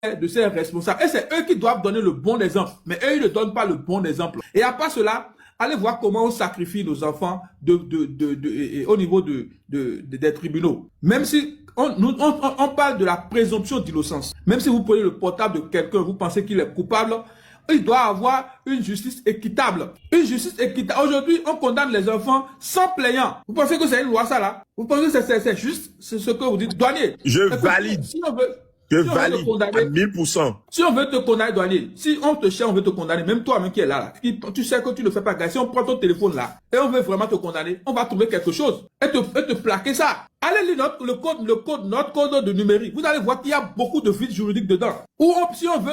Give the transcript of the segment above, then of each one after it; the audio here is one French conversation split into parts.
de ces responsables. Et c'est eux qui doivent donner le bon exemple. Mais eux, ils ne donnent pas le bon exemple. Et à part cela, allez voir comment on sacrifie nos enfants au niveau des tribunaux. Même si on parle de la présomption d'innocence. Même si vous prenez le portable de quelqu'un, vous pensez qu'il est coupable, il doit avoir une justice équitable. Une justice équitable. Aujourd'hui, on condamne les enfants sans plaignant. Vous pensez que c'est une loi, ça, là? Vous pensez que c'est juste ce que vous dites? Douanier. Je valide. Si on veut, je valide à 1000%. Si on veut te condamner, douanier, si on te cherche, on veut te condamner, même toi-même qui est là, tu sais que tu ne fais pas gaffe. Si on prend ton téléphone là, et on veut vraiment te condamner, on va trouver quelque chose et te plaquer ça. Allez lire notre code de numérique. Vous allez voir qu'il y a beaucoup de vides juridiques dedans. Ou si on veut,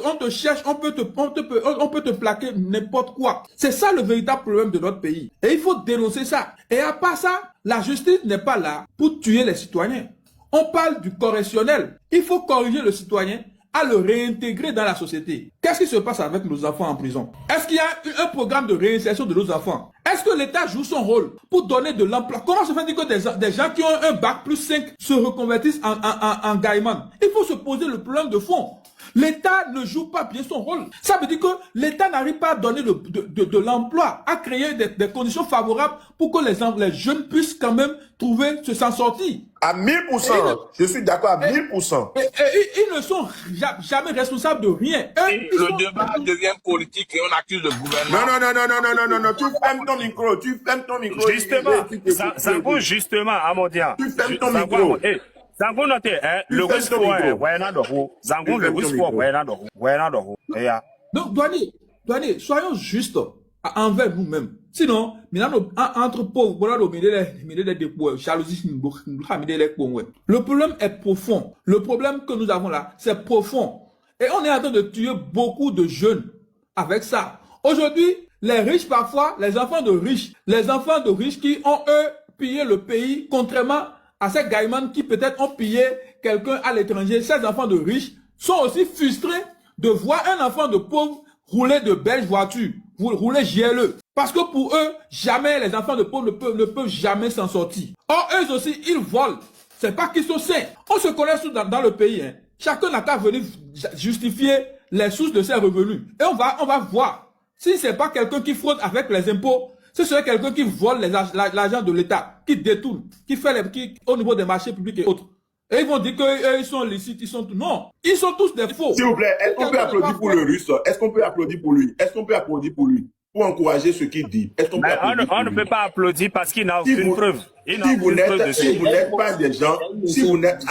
on te cherche, on peut te plaquer n'importe quoi. C'est ça le véritable problème de notre pays. Et il faut dénoncer ça. Et à part ça, la justice n'est pas là pour tuer les citoyens. On parle du correctionnel. Il faut corriger le citoyen à le réintégrer dans la société. Qu'est-ce qui se passe avec nos enfants en prison? Est-ce qu'il y a un programme de réinsertion de nos enfants? Est-ce que l'État joue son rôle pour donner de l'emploi? Comment se fait-il que des gens qui ont un bac plus 5 se reconvertissent en gaiman? Il faut se poser le problème de fond. L'État ne joue pas bien son rôle. Ça veut dire que l'État n'arrive pas à donner de l'emploi, à créer des conditions favorables pour que les jeunes puissent quand même s'en sortir. À 1000%, je suis d'accord à 1000%. Ils ne sont jamais responsables de rien. Le débat devient politique et on accuse le gouvernement. Non, tu fermes ton micro, Justement, Zango, justement, Amodia. Tu fermes ton micro. Zango note, le risque Donc, douanier, soyons justes envers nous-mêmes. Sinon, entre pauvres, le problème est profond. Le problème que nous avons là, c'est profond. Et on est en train de tuer beaucoup de jeunes avec ça. Aujourd'hui, les riches parfois, les enfants de riches qui ont, eux, pillé le pays, contrairement à ces gaïmans qui peut-être ont pillé quelqu'un à l'étranger. Ces enfants de riches sont aussi frustrés de voir un enfant de pauvre rouler de belles voitures, rouler GLE. Parce que pour eux, jamais les enfants de pauvres ne peuvent jamais s'en sortir. Or, eux aussi, ils volent. C'est pas qu'ils sont sains. On se connaît dans le pays. Hein. Chacun n'a qu'à venir justifier les sources de ses revenus. Et on va voir. Si c'est pas quelqu'un qui fraude avec les impôts, ce serait quelqu'un qui vole l'argent de l'État, qui détourne, qui fait au niveau des marchés publics et autres. Et ils vont dire qu'ils sont licites, ils sont tout. Non, ils sont tous des faux. S'il vous plaît, est-ce qu'on peut applaudir pour le russe? Est-ce qu'on peut applaudir pour lui? Est-ce qu'on peut applaudir pour lui? Pour encourager ce qu'il dit. Est-ce qu'on peut applaudir pour lui? On ne peut pas applaudir parce qu'il n'a aucune preuve. Si vous n'êtes pas des gens, si vous n'êtes